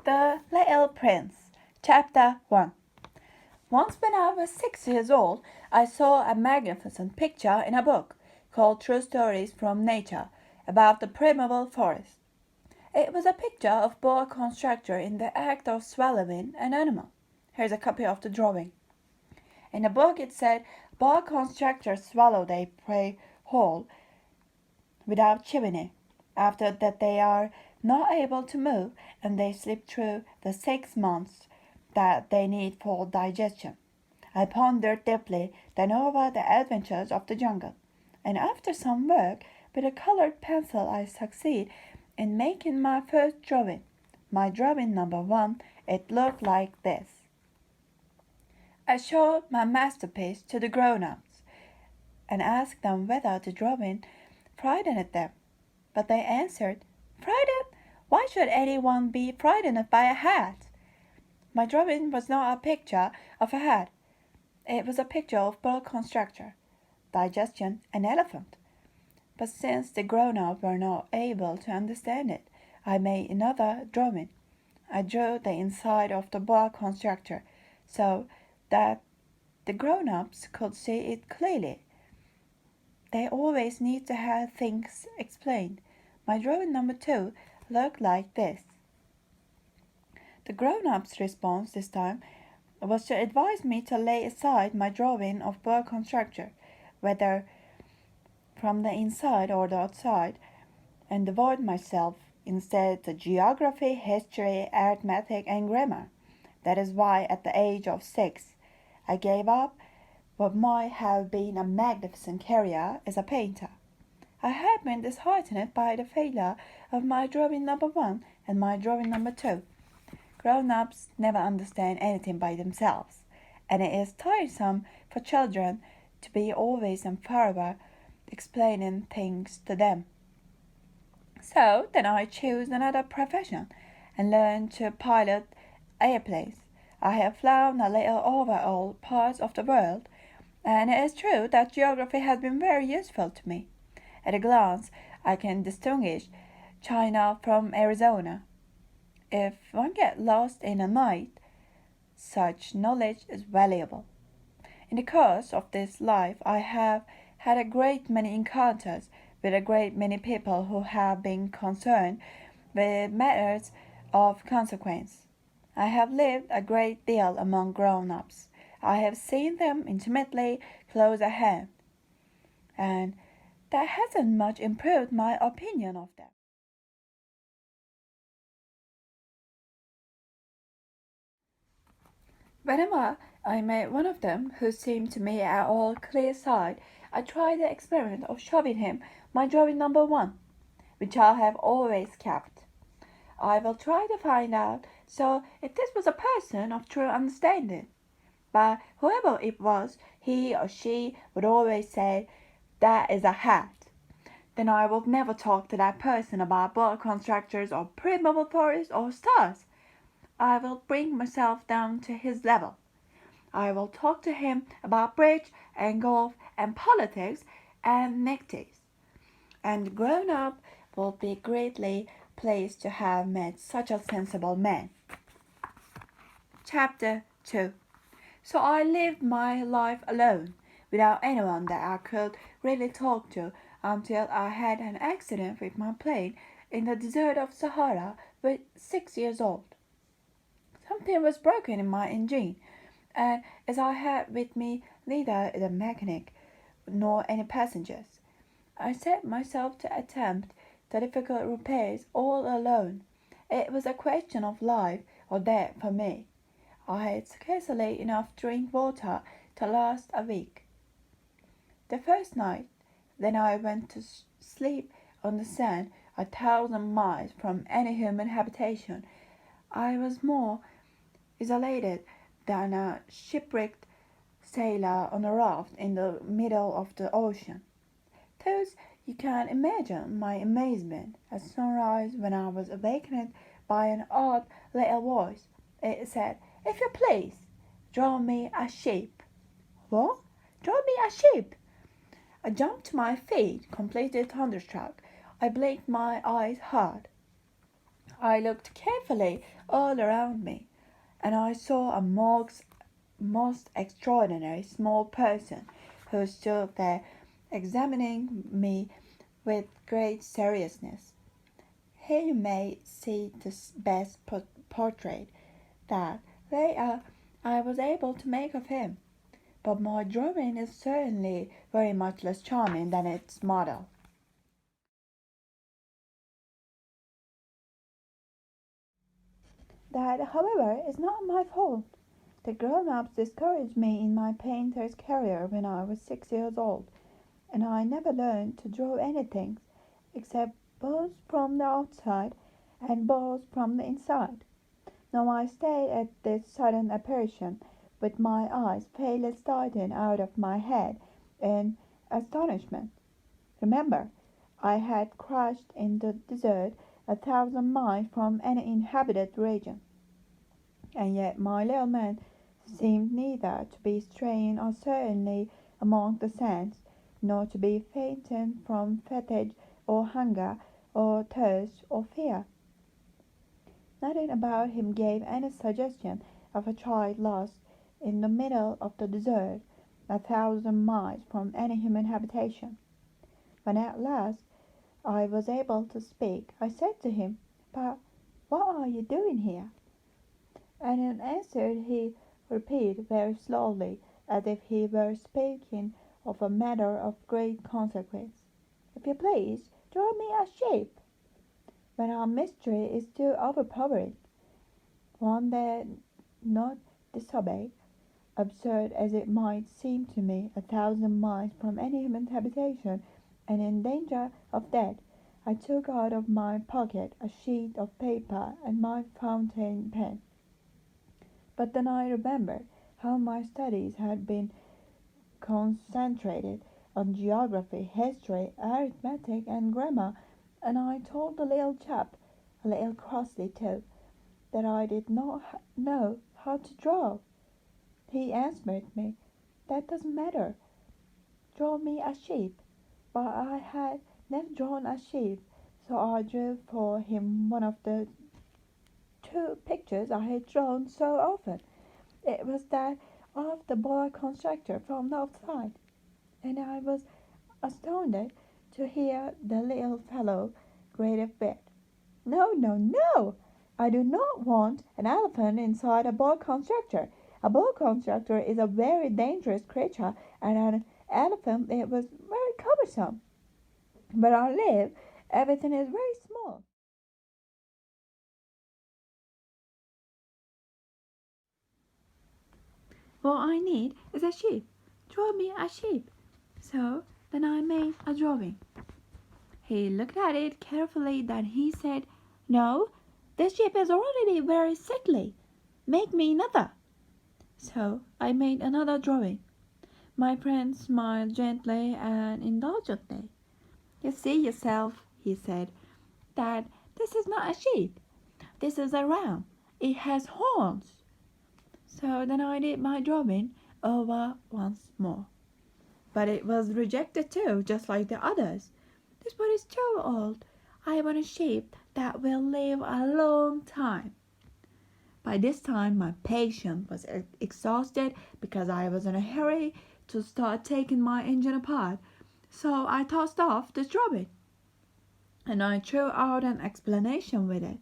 The Little Prince, Chapter 1. Once when I was 6 years old, I saw a magnificent picture in a book called True Stories from Nature about the primeval forest. It was a picture of boa constrictor in the act of swallowing an animal. Here's a copy of the drawing. In the book it said boa constrictors swallowed a prey whole without chewing it. After that they are not able to move and they sleep through the 6 months that they need for digestion. I pondered deeply then over the adventures of the jungle, and after some work with a colored pencil I succeed in making my first drawing. My drawing number 1, it looked like this. I showed my masterpiece to the grown-ups and asked them whether the drawing frightened them. But they answered, "Frightened? Why should anyone be frightened by a hat?" My drawing was not a picture of a hat. It was a picture of boa constrictor, digestion, and elephant. But since the grown-ups were not able to understand it, I made another drawing. I drew the inside of the boa constrictor so that the grown-ups could see it clearly. They always need to have things explained. My drawing number 2 looked like this. The grown-up's response this time was to advise me to lay aside my drawing of boa constrictor, whether from the inside or the outside, and devote myself instead to geography, history, arithmetic, and grammar. That is why at the age of 6 I gave up what might have been a magnificent career as a painter. I had been disheartened by the failure of my drawing number 1 and my drawing number 2. Grown-ups never understand anything by themselves, and it is tiresome for children to be always and forever explaining things to them. So then I chose another profession and learned to pilot airplanes. I have flown a little over all parts of the world, and it is true that geography has been very useful to me. At a glance, I can distinguish China from Arizona. If one gets lost in a night, such knowledge is valuable. In the course of this life, I have had a great many encounters with a great many people who have been concerned with matters of consequence. I have lived a great deal among grown-ups. I have seen them intimately close at hand, and that hasn't much improved my opinion of them. Whenever I met one of them who seemed to me at all clear-sighted, I tried the experiment of showing him my drawing number 1, which I have always kept. I will try to find out so if this was a person of true understanding. But whoever it was, he or she would always say, "That is a hat." Then I will never talk to that person about boa constrictors or primeval forests or stars. I will bring myself down to his level. I will talk to him about bridge and golf and politics and neckties. And grown up will be greatly pleased to have met such a sensible man. Chapter 2. So I lived my life alone, without anyone that I could really talk to until I had an accident with my plane in the desert of Sahara with 6 years old. Something was broken in my engine, and as I had with me neither the mechanic nor any passengers, I set myself to attempt the difficult repairs all alone. It was a question of life or death for me. I had scarcely enough drink water to last a week. The first night, then I went to sleep on the sand 1,000 miles from any human habitation. I was more isolated than a shipwrecked sailor on a raft in the middle of the ocean. Thus you can imagine my amazement at sunrise when I was awakened by an odd little voice. It said, "If you please, draw me a sheep." What? Draw me a sheep? I jumped to my feet, completely thunderstruck. I blinked my eyes hard. I looked carefully all around me, and I saw a most extraordinary small person who stood there examining me with great seriousness. Here you may see the best portrait that I was able to make of him, but my drawing is certainly very much less charming than its model. That, however, is not my fault. The grown-ups discouraged me in my painter's career when I was 6 years old, and I never learned to draw anything except balls from the outside and balls from the inside. Now I stared at this sudden apparition with my eyes fairly starting out of my head in astonishment. Remember, I had crashed in the desert 1,000 miles from any inhabited region, and yet my little man seemed neither to be straying uncertainly among the sands, nor to be fainting from fatigue or hunger or thirst or fear. Nothing about him gave any suggestion of a child lost in the middle of the desert, 1,000 miles from any human habitation. When at last I was able to speak, I said to him, "But what are you doing here?" And in answer he repeated very slowly, as if he were speaking of a matter of great consequence, "If you please, draw me a sheep." But our mystery is too overpowering. One dare not disobey, absurd as it might seem to me, 1,000 miles from any human habitation, and in danger of death. I took out of my pocket a sheet of paper and my fountain pen. But then I remembered how my studies had been concentrated on geography, history, arithmetic, and grammar, and I told the little chap, a little crossly too, that I did not know how to draw. He answered me, "That doesn't matter. Draw me a sheep." But I had never drawn a sheep, so I drew for him one of the two pictures I had drawn so often. It was that of the boa constrictor from the outside, and I was astounded to hear the little fellow great a bit. "No, no, no! I do not want an elephant inside a boa constrictor. A boa constrictor is a very dangerous creature, and an elephant it was very cumbersome. Where I live, everything is very small." "What I need is a sheep. Draw me a sheep." So then I made a drawing. He looked at it carefully, then he said, "No, this sheep is already very sickly. Make me another." So I made another drawing. My friend smiled gently and indulgently. "You see yourself," he said, "that this is not a sheep. This is a ram. It has horns." So then I did my drawing over once more. But it was rejected too, just like the others. "This one is too old. I want a sheep that will live a long time." By this time my patience was exhausted because I was in a hurry to start taking my engine apart. So I tossed off the drawing, and I threw out an explanation with it.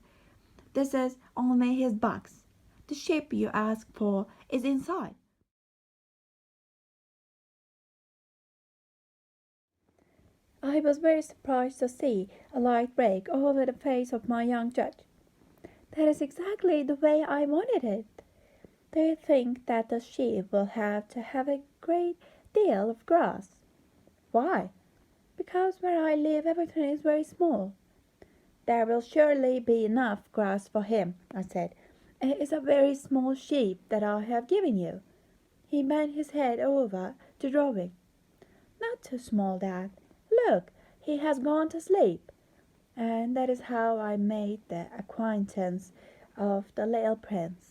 "This is only his box. The sheep you ask for is inside." I was very surprised to see a light break over the face of my young judge. "That is exactly the way I wanted it. Do you think that the sheep will have to have a great deal of grass?" "Why?" "Because where I live everything is very small." "There will surely be enough grass for him," I said. "It is a very small sheep that I have given you." He bent his head over the drawing. "Not too small, Dad. Look, he has gone to sleep." And that is how I made the acquaintance of the little prince.